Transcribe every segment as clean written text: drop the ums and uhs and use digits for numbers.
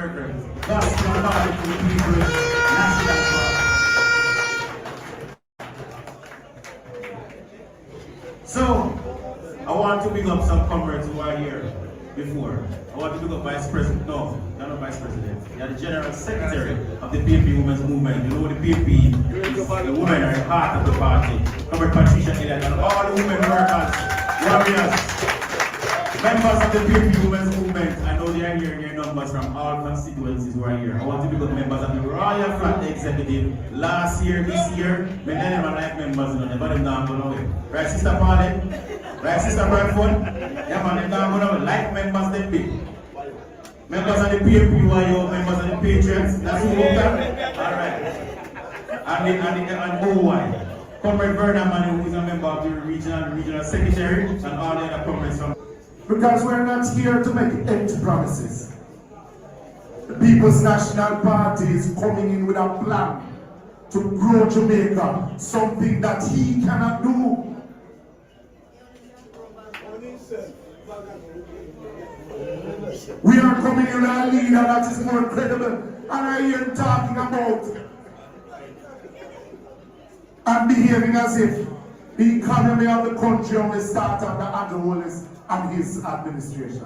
circle. Gospel according to the people, national party. So, I want to pick up some comrades who are here before. I want to pick up Vice President. No, you're not Vice President. You're the General Secretary of the PNP Women's Movement. You know the PNP is the women are the heart of the party. Comrade Patricia Elliott and all the women workers, warriors, members of the PNP Women's Movement. I know they are here in their numbers from all constituencies who are here. I want to pick up members of the Royal Flat Executive. Last year, this year, many of them are like members, you know, never them down go away. Right, Sister Pauline? Right, Sister Bradford? Yeah, man, them down go away. Like members, they big. Members of the PNP, who are your members of the Patriots? That's who you got? Alright. And OY. Comrade Verdaman, who is a member of the regional secretary, and all the other comrades from. Because we're not here to make empty promises. The People's National Party is coming in with a plan to grow Jamaica, something that he cannot do. We are coming in with a leader that is more credible, and I hear him talking about and behaving as if the economy of the country only started under Andrew Holness and his administration.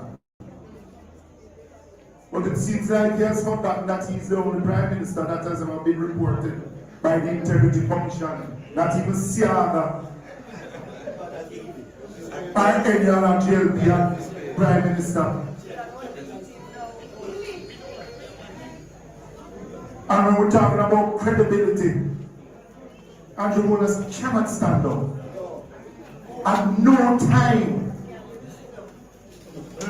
But it seems like he has forgotten that he's the only Prime Minister that has ever been reported by the Integrity Commission, not even Siaga or any other JLP Prime Minister. And when we're talking about credibility, Andrew Holness cannot stand up at no time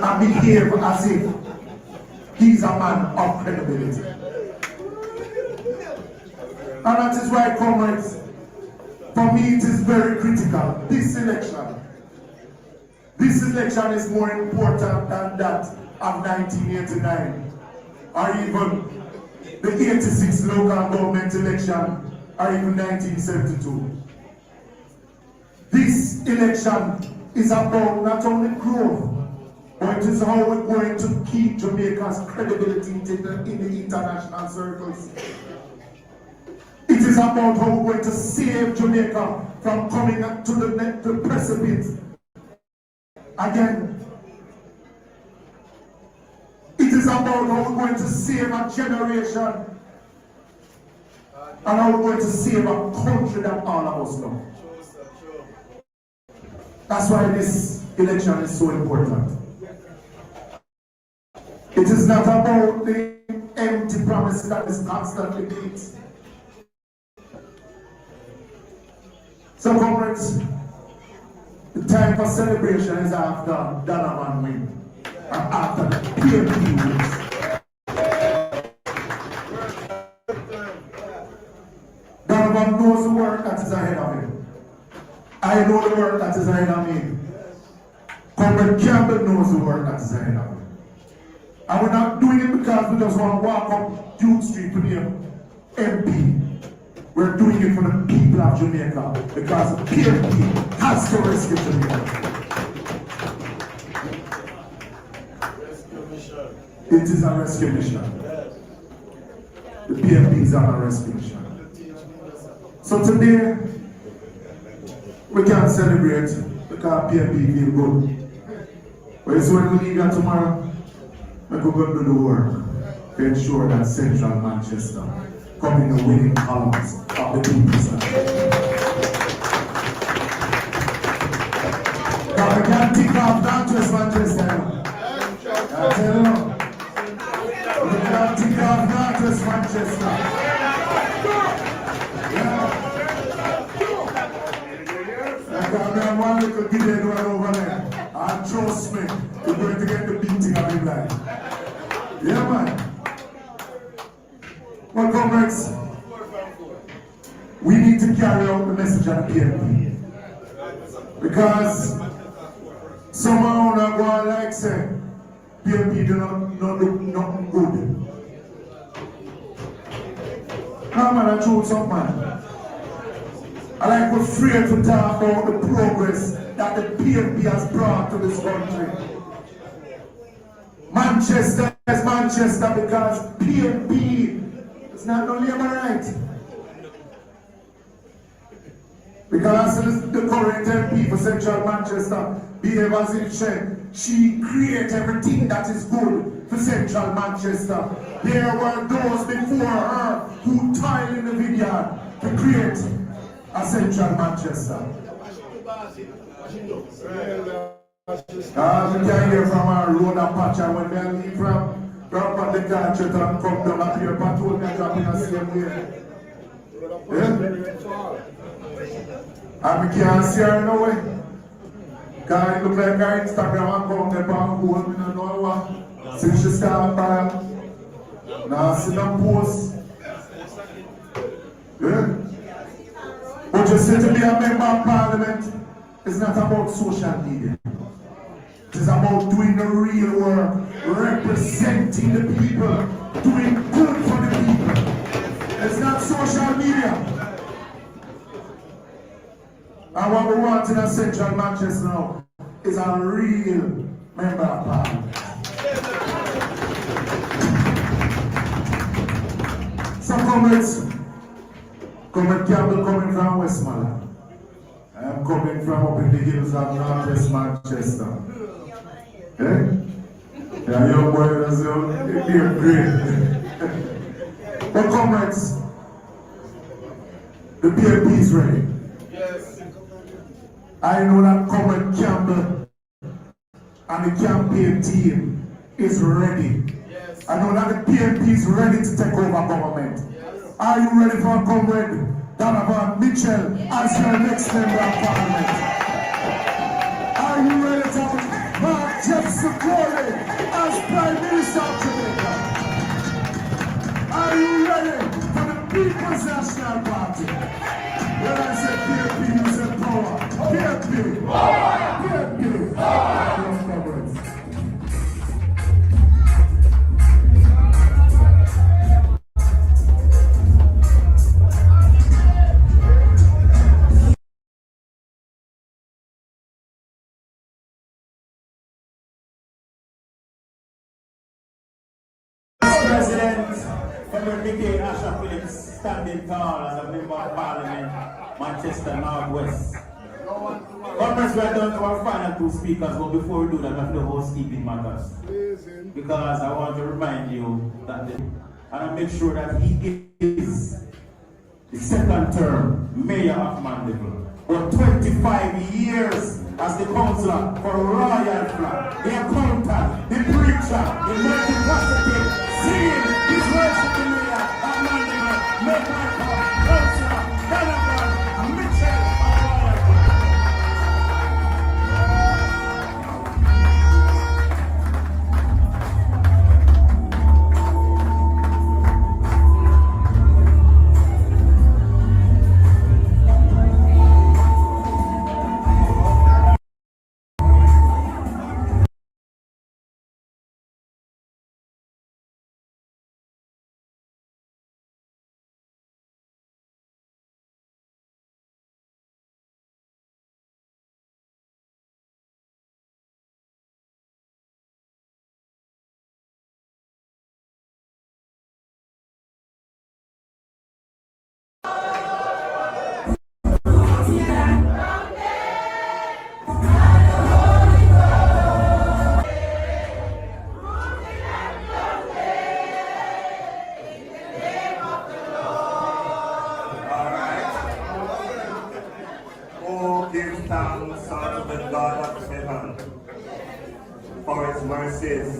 and behave as if he's a man of credibility. And that is why, comrades, for me it is very critical. This election is more important than that of 1989 or even the 86 local government election or even 1972. This election is about not only growth, but it is how we're going to keep Jamaica's credibility in the international circles. It is about how we're going to save Jamaica from coming to the precipice again. It is about how we're going to save a generation and how we're going to save a country that all of us know. That's why this election is so important. It is not about the empty promises that is constantly made. So, comrades, the time for celebration is after Donovan win and after the PNP wins. Donovan knows the work that is ahead of him. I know the work that is ahead of me. Comrade Campbell knows the work that is ahead of me. And we're not doing it because we just want to walk up Duke Street to be an MP. We're doing it for the people of Jamaica because the PNP has to rescue Jamaica. It is a rescue mission. The PNP is on a rescue mission. So today, we can't celebrate because PNP feel good. But it's when we leave here tomorrow, we're going to do the work to ensure that Central Manchester come in the winning columns of the people's side. Now we can't take off Northwest Manchester. I tell you, we can't take off Northwest Manchester. Yeah. Like I have one little gideon right over there. And trust me, we're going to get the beating of him like. Yeah, man. Well, comrades, we need to carry out the message of the PNP. Because somehow not going like say, PNP do not look nothing good. Now, man, I choose some man. And I'm afraid to talk about the progress that the PNP has brought to this country. Manchester Manchester because PNP is not no labor right. Because the current MP for Central Manchester behave as if she create everything that is good for Central Manchester. There were those before her who toiled in the vineyard to create a Central Manchester. We can hear from our road and patch, and when they leave from up on the country and come down up here, patrol can drop in the same way. Yeah? And we can't see her no way. Because it look like her Instagram account they back home, we don't know what. Since she started by now see them post. Yeah? But you see, to be a member of parliament is not about social media. It is about doing the real work, representing the people, doing good for the people. It's not social media. And what we want in a Central Manchester now is a real member of parliament. So Comrade Campbell coming from Westmoreland. I am coming from up in the hills of Northwest Manchester. Eh? Yeah, young boy, that's you're great. But comrades, the PNP is ready. Yes. I know that Comrade Campbell and the campaign team is ready. Yes. I know that the PNP is ready to take over government. Yes. Are you ready for Comrade Donovan Mitchell as your next member of parliament? Are you ready for Mark Jefferson as Prime Minister of Jamaica? Are you ready for the People's National Party? When I say PNP, you say power. PNP! Power! PNP! Power! President Developmental Asha Phillips standing tall as a member of Parliament, Manchester Northwest. Conference, we are down to our final two speakers, but before we do that, we have the housekeeping matters. Because I want to remind you that, and I make sure that he is the second term mayor of Mandeville. For 25 years as the councillor for Royal Flag, the accountant, the preacher, the multifaceted, singing his worship the mayor of Mandeville, make my call, councillor, Donovan Mitchell of Royal Flag. For his mercies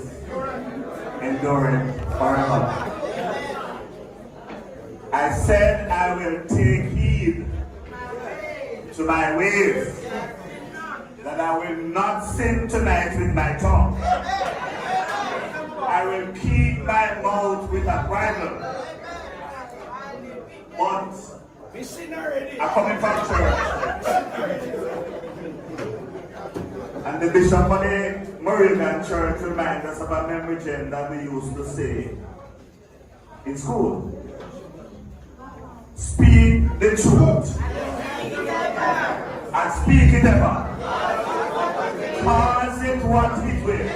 enduring forever. I said I will take heed to my ways, that I will not sin tonight with my tongue. I will keep my mouth with a bridle. But I'm coming from church. And the bishop of the Moravian Church reminds us of a memory gem that we used to say in school. Speak the truth and speak it ever. Cause it what it will.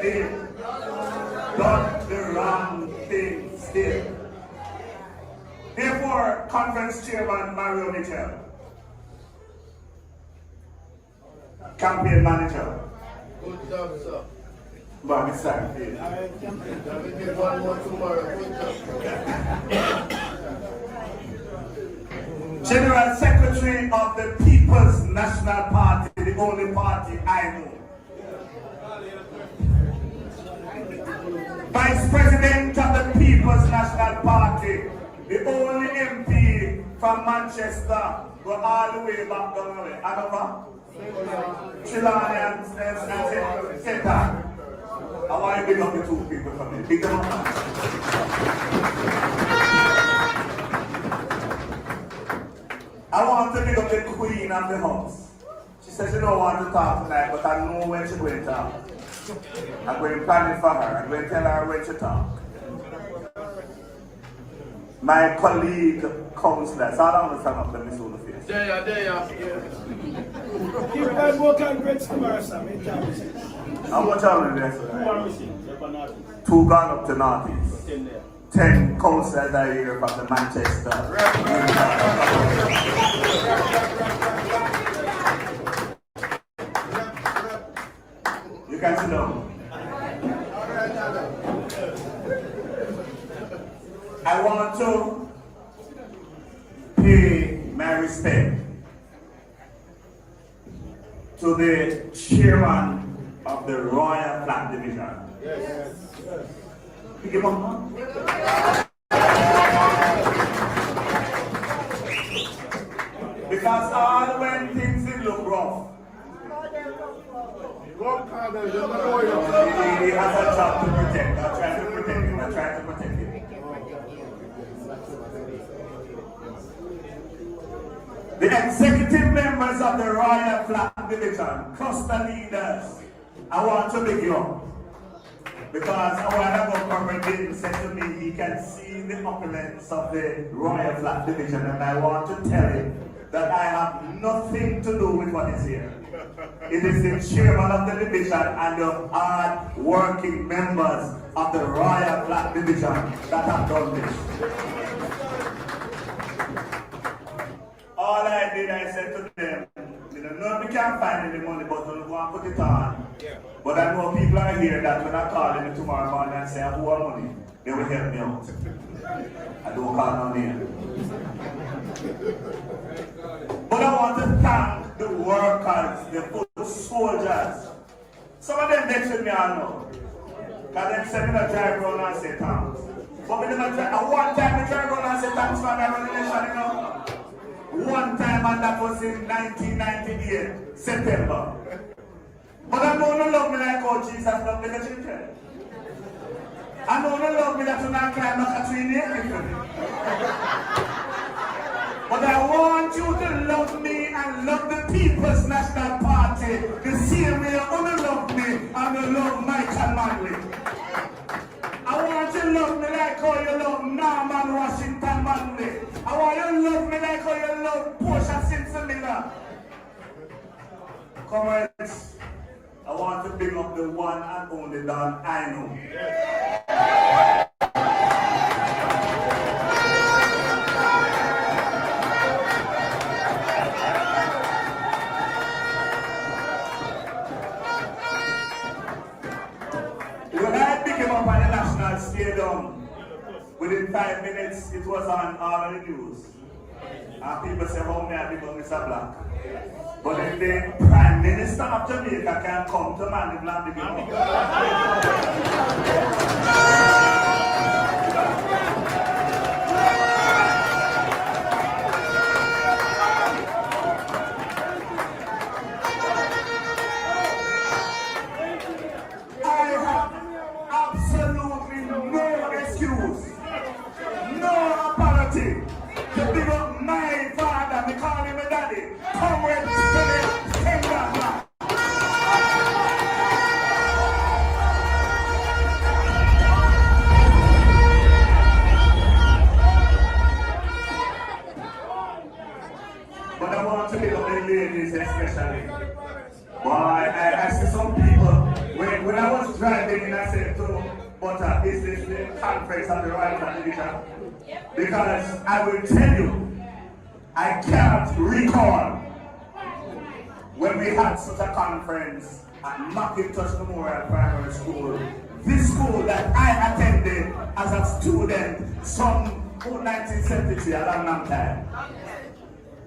still. Done the wrong thing still. Therefore, Conference Chairman Mario Mitchell, Campaign Manager. Good job, sir. But it's time. I will get one more tomorrow. Good job. General Secretary of the People's National Party, the only party I know. Vice President of the People's National Party, the only MP from Manchester, go all the way back down the way. Anova? Chilani and Seta. I want to big up the two people from me. Big them up. I want to big up the queen of the house. She says she don't want to talk tonight, but I know when she's going to talk. I'm going to plan it for her. I'm going to tell her when to talk. My colleague, councillor, so I don't understand up the miss on the face. There. Keep that work and great tomorrow, Sam. How much are we there? Two gone up to Northeast. 10 councillors are here from the Manchester. You can sit down. I want to pay my respect to the chairman of the Royal Flag Division. Yes. Pick him up. Because all when things look rough, he has a job to protect. I'm trying to protect him. The executive members of the Royal Flag Division, cluster leaders, I want to big you up. Because our government didn't say to me he can see the opulence of the Royal Flag Division, and I want to tell him that I have nothing to do with what is here. It is the chairman of the division and the hard-working members of the Royal Flag Division that have done this. All I did, I said to them, you know, we can't find any money, but we'll go and put it on. Yeah. But I know people are here that when I call them tomorrow morning and say, I want money, they will help me out. I don't call no name. But I want to thank the workers, the foot soldiers. Some of them mentioned me, I know. Because they said me to drive around and say thanks. But when I one time I drive around and say thanks for that revelation, you know. One time, and that was in 1998, September. But I know you love me like how Jesus loved the children. I know you love me that you not climb a tree naked for me. But I want you to love me and love the People's National Party the same way you love me and you love Michael Manley. I want you to love me like how you love Norman Washington Manley. I want you to love me like how you love Portia Simpson Miller. Comrades, I want to bring up the one and only Don I know. When I picked him up at the National Stadium, within 5 minutes, it was on all of the news. And people say, how may I become Mr. Black? But if the Prime Minister of Jamaica can come to Mandeville and begin up. I have absolutely no excuse, no apology to big up my father, me call him a daddy. Come with me, tender black. in, I said to Butter, is this the conference of the Royal Flat Division? Because I will tell you, I can't recall when we had such a conference at Mackintosh Memorial Primary School. This school that I attended as a student some 1973, a long time.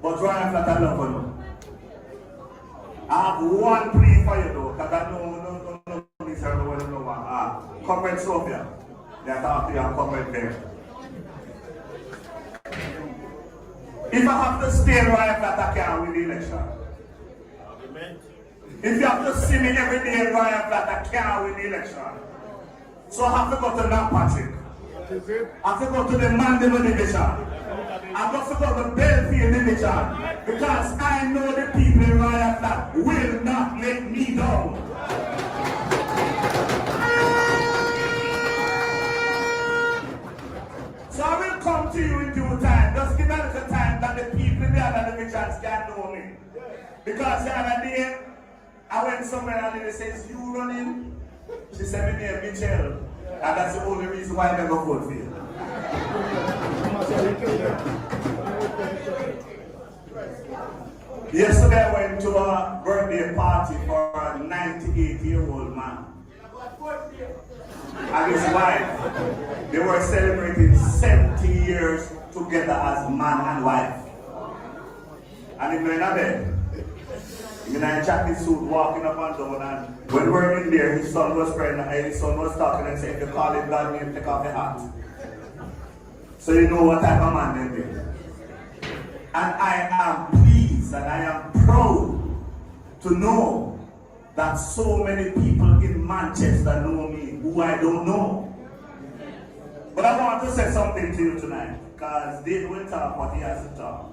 But Royal Flat, I love you. I have one plea for you though, because I know this everyone know Corporate Sophia. They are talking to you corporate there. If I have to stay in Royal Flat, I can't win the election. If you have to see me every day in Royal Flat, I can't win the election. So I have to go to Patrick. I have to go to the Mandeville division. I have to go to Belfield division. Because I know the people in Royal Flat will not let me down. So I will come to you in due time. Just give me a little time that the people in the other divisions can know me. Because the other day, I went somewhere and they says, you running? She said, me name Michelle. And that's the only reason why I never vote for you. Yesterday I went to a birthday party for a 98-year-old man. And his wife. They were celebrating 70 years together as man and wife. And he went in bed. He in a jacket suit walking up and down, and when we were in there, his son was praying, and his son was talking and saying, if you call him God name, take off the hat. So you know what type of man they be. And I am pleased and I am proud to know that so many people in Manchester know me who I don't know. But I want to say something to you tonight, because Dave will talk what he has to talk.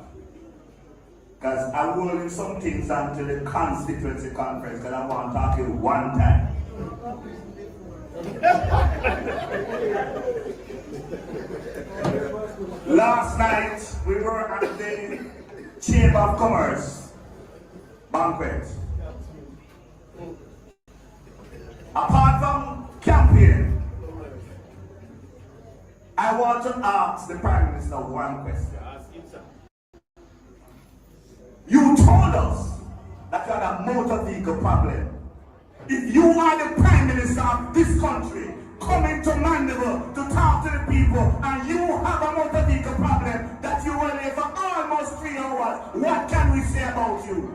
Because I will leave some things until the constituency conference, because I want to talk to you one time. Last night, we were at the Chamber of Commerce banquet. Apart from campaign, I want to ask the Prime Minister one question. You told us that you had a motor vehicle problem. If you are the Prime Minister of this country, coming to Mandeville to talk to the people, and you have a motor vehicle problem that you were there for almost 3 hours, what can we say about you?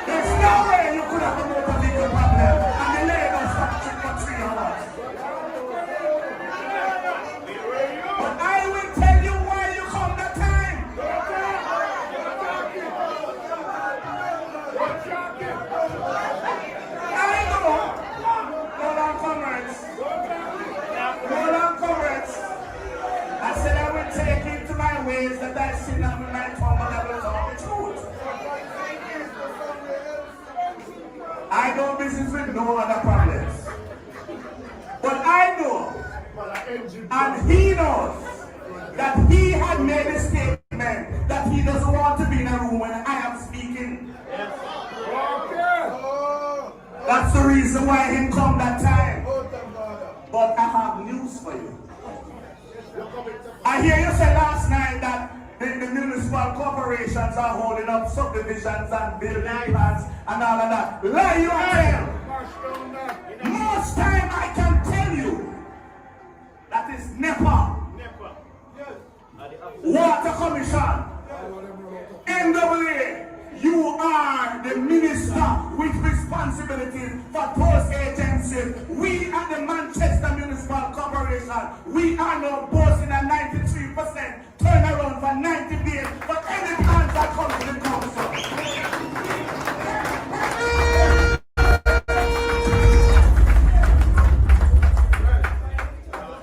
There's no way you could have a motor vehicle problem and the labor structure for 3 hours. But I will tell you why you come that time. I know. Hold on, comrades. Hold on, comrades. I said I will take into my ways that I sin and with my tongue and I will talk the truth. I do business with no other problems. But I know, and he knows, that he had made a statement that he doesn't want to be in a room when I am speaking. That's the reason why he come that time. But I have news for you. I hear you say last night that the municipal corporations are holding up subdivisions and building plans and all of that. Lie you tell. Most time I can tell you that is NEPA, Water Commission, NWA. You are the minister with responsibility for those agencies. We at the Manchester Municipal Corporation, we are now boasting a 93% turnaround for 90 days for any plans that come to the council.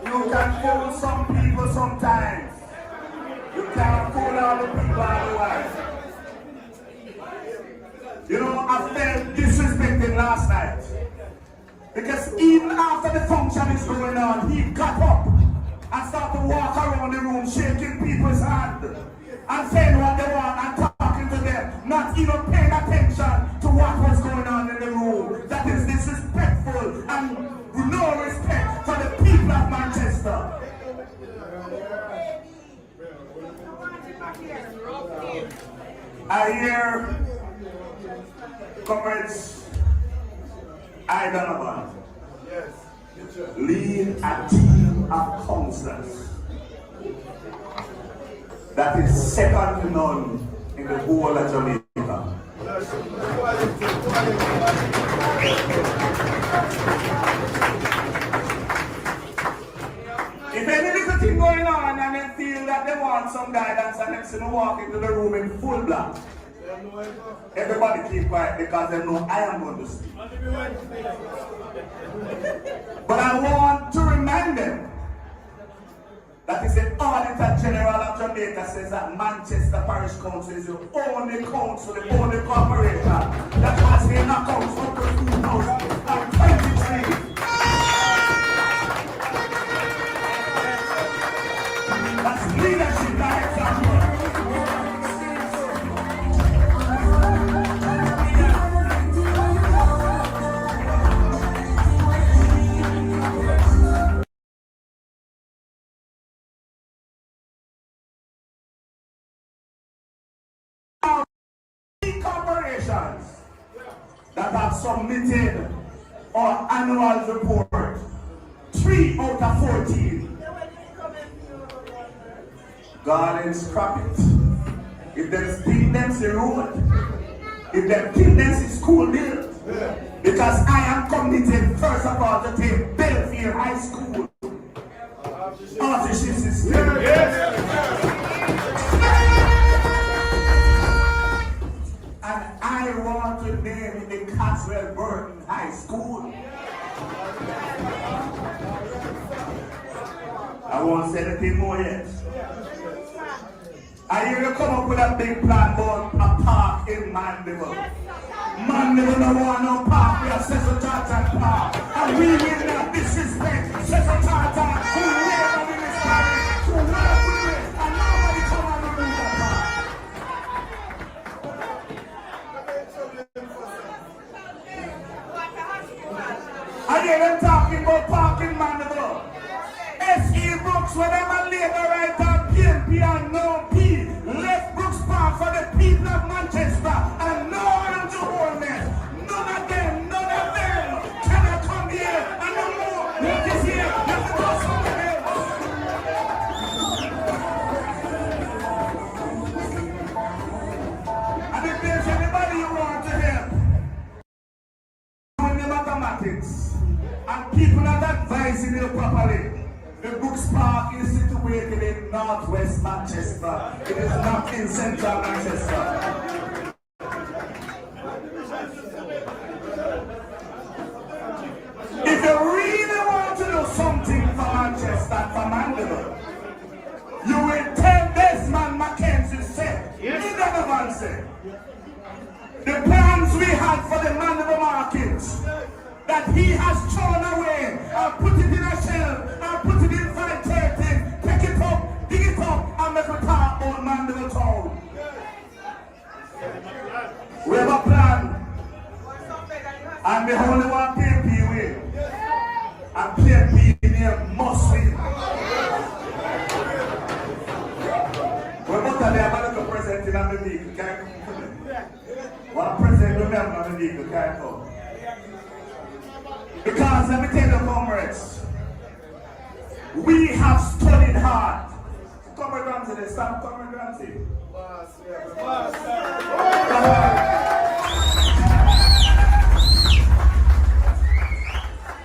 You can fool some people sometimes. You can't fool all the people otherwise. You know, I felt disrespected last night. Because even after the function is going on, he got up and started to walk around the room, shaking people's hand and saying what they want and talking to them, not even paying attention to what was going on in the room. I hear comrades Donovan lead a team of counselors that is second to none in the whole of Jamaica. If any little thing going on and they feel that they want some guidance and they see me walk into the room in full black, everybody keep quiet because they know I am going to speak. But I want to remind them that is the Auditor General of Jamaica says that Manchester Parish Council is the only council, the only corporation that has been accounts up to 2023. That's leadership by example. Corporations that have submitted our annual report, 3 out of 14. God scrap it. If they think them the road, if they think them the school built, because I am committed first of all to take Belfield High School authorship system. And I want to name it the Caswell Burton High School. I won't say anything more yet. I hear you come up with a big plan about a park in Mandeville. Mandeville don't want no park, we are Cecil Tartan Park. And we will not disrespect Cecil Tartan, who live in this parish, who work with it, and nobody come and remove that park. I hear them talking about parking Mandeville. S.E. Brooks, when I'm a labor writer, PNP and no P, left Brooks Park for the people of Manchester and no one to holness. None of them cannot come here and no more. What is here? Let the go somewhere else. And if there's anybody you want to help, doing the mathematics, and people not advising you properly, the Brooks Park is situated in northwest Manchester. It is not in central Manchester. If you really want to do something for Manchester and for Mandeville, you will tell Desmond Mackenzie said, in Donovan said, the plans we had for the Mandeville market, that he has thrown away and put it in a shelf and put it in 530, pick it up, dig it up, and make a talk about Mandeville town. We have a plan, and the only one PNP win, and PNP here must win. We're not going to have a president in the league, can't come. One president remember the league, can't come. Because let me tell you, comrades, we have studied hard. Comrade Ramsey, they stop Comrade Ramsey.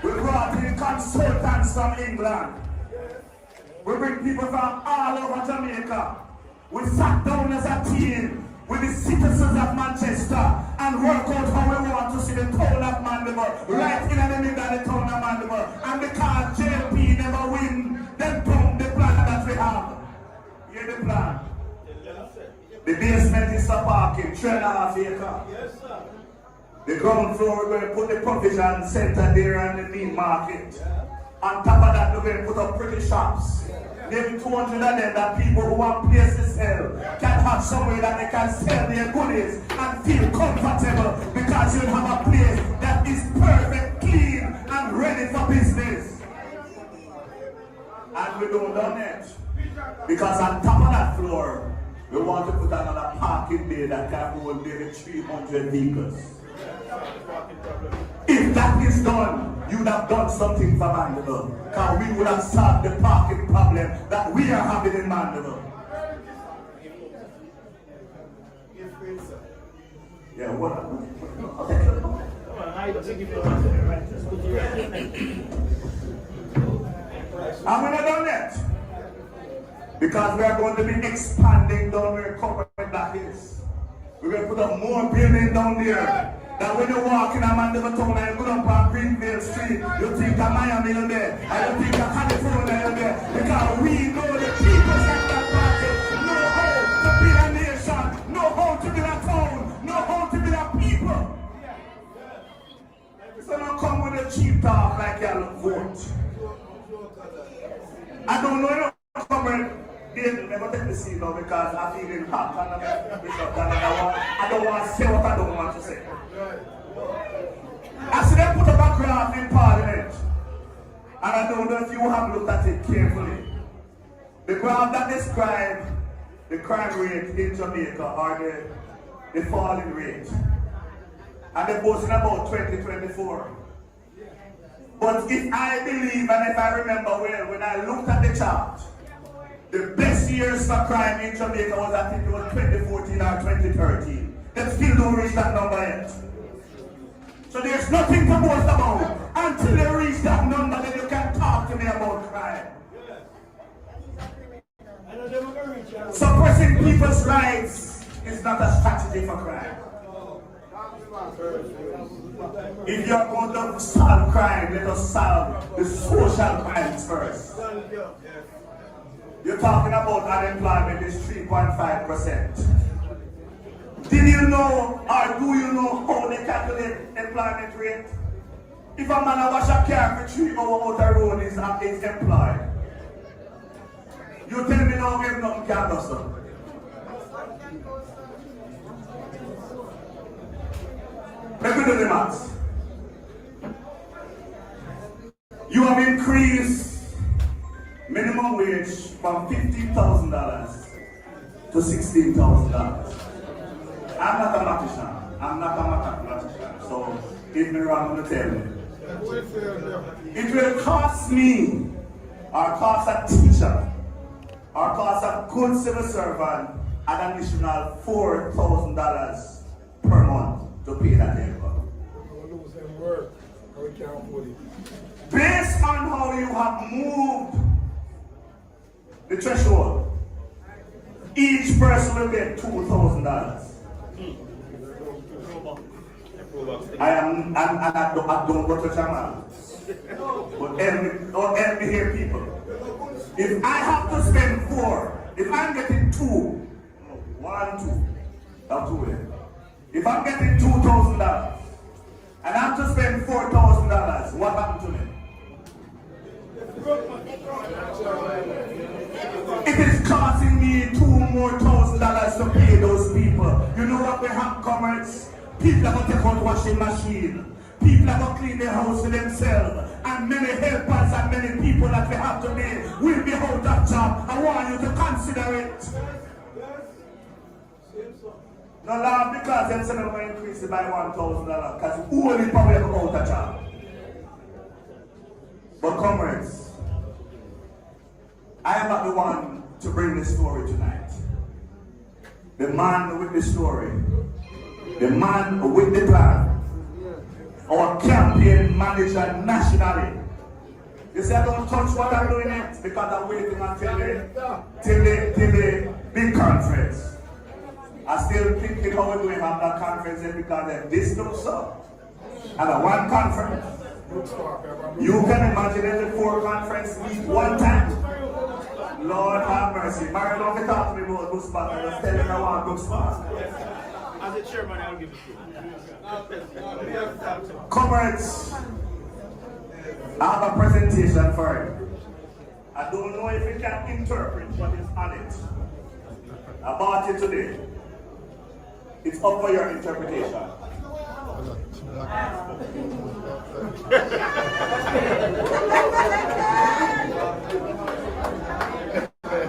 We brought in consultants from England. We bring people from all over Jamaica. We sat down as a team with the citizens of Manchester and work out how we want to see the town of Mandeville right in the middle of the town of Mandeville. And because JP never win, then boom, the plan that we have. Hear the plan. The basement is for parking, 3.5 acres. The ground floor, we're going to put the provision center there and the meat market. On top of that, we're going to put up pretty shops. Maybe 200 of them that people who want place to sell can have somewhere that they can sell their goodies and feel comfortable because you have a place that is perfect, clean, and ready for business. And we don't done it. Because on top of that floor, We want to put another parking bay that can hold nearly 300 vehicles. If that is done, you would have done something for Mandeville. Because we would have solved the parking problem that we are having in Mandeville. Yeah, what? And we're not done yet. Because we are going to be expanding down where corporate that is. We're going to put up more building down there. That when you walk in a Mandeville town and you go up on Greenville Street, you think of Miami in there, and you think of California in there. Because we know the people of that market know how to build a nation, know how to build a town, know how to build a people. So don't come with a cheap talk like y'all vote. I don't know if I'm never take the seat now because I'm feeling hot and I don't want to say what I don't want to say. I see them put up a graph in Parliament, and I don't know if you have looked at it carefully. The graph that describes the crime rate in Jamaica or the falling rate. And they're boasting about 2024. But if I believe and if I remember well, when I looked at the chart, the best years for crime in Jamaica was, I think it was 2014 or 2013. They still don't reach that number yet. So there's nothing to boast about. Until they reach that number, then you can talk to me about crime. Suppressing people's rights is not a strategy for crime. If you're going to solve crime, let us solve the social crimes first. You're talking about unemployment is 3.5%. Did you know or do you know how they calculate employment rate? If a man wash a car for 3 hours out the road is employed. You tell me now if nothing can do so. Let me do the maths. You have increased minimum wage from $15,000 to $16,000. I'm not a mathematician. I'm not a mathematician. So if me wrong, I'm going to tell you. It will cost me, or cost a teacher, or cost a good civil servant an additional $4,000 per month to pay that labor. Based on how you have moved the threshold, each person will get $2,000. I don't go to Jamaica. But help me here, people. If I have to spend 4, if I'm getting 2, 1, 2, I'll do it. If I'm getting $2,000 and I have to spend $4,000, what happened to me? It is costing me $2,000 more to pay those people. You know what we have, comrades? People are going to take out washing machine. People are going to clean their house for themselves. And many helpers and many people that we have today will be out of job. I want you to consider it. No, Lord, because them say they're going to increase it by $1,000 because only probably out of job. But comrades, I am not the one to bring this story tonight. The man with the story, the man with the plan, our campaign manager nationally. You say I don't touch what I'm doing it because I'm waiting until the big conference. I still thinking how we're doing on that conference yet because this looks up. And a one conference. You can imagine every 4 conferences meet one time. Lord have mercy. Mary, don't be talking to me about book spot. I just tell you I want book spot. As a chairman, I'll give it to you. Comrades, I have a presentation for you. I don't know if you can interpret what is on it. I bought it today. It's up for your interpretation.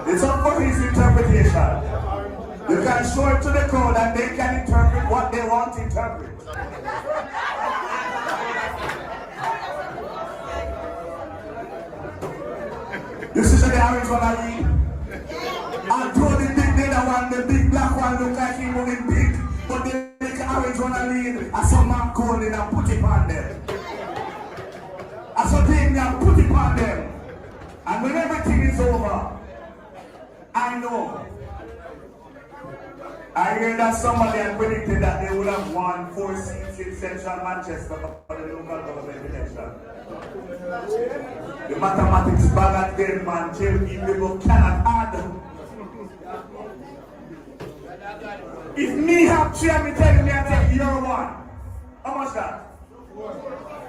It's up for his interpretation. show it to the crowd and they can interpret what they want to interpret. This is the orange one I lead. I told the big one, the big black one look like he moving big, but the big orange one I lead. I saw Mark Golden and put it on them. I saw Damien and put it on them. And when everything is over, I know. I hear that somebody had predicted that they would have won 4 seats in Central Manchester for the local government election. The mathematics bag again, man. Tell people cannot add. If me have 3 and me telling me I take year 1, how much that?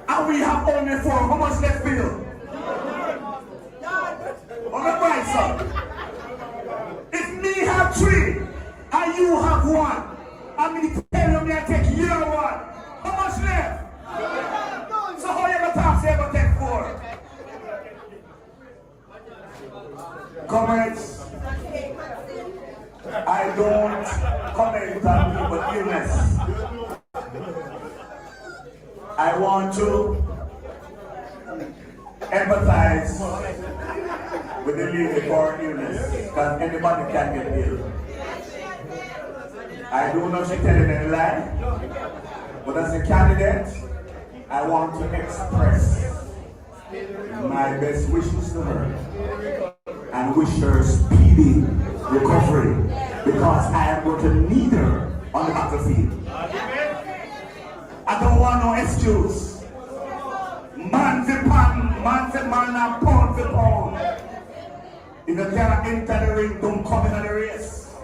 And we have only 4, how much left field? On the right side. If me have 3 and you have 1, and me tell me I take year 1, how much left? So how you ever talk, say ever take 4? Comments? I don't comment on people's illness. I want to empathize with the lady for illness, because anybody can get ill. I don't know if she's telling any lie, but as a candidate, I want to express my best wishes to her and wish her speedy recovery, because I am going to need her on the battlefield. I don't want no excuse. Man for man, and pound for pound. If you cannot enter the ring, don't come in the race.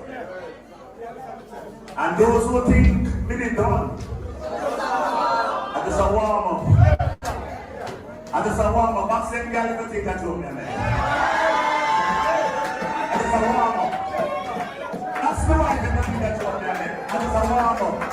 And those who think me be done, I just a warm up. I just a warm up. Back same guy you take that to me, man. I just a warm up. That's the right thing to take that to me, man. I just a warm up.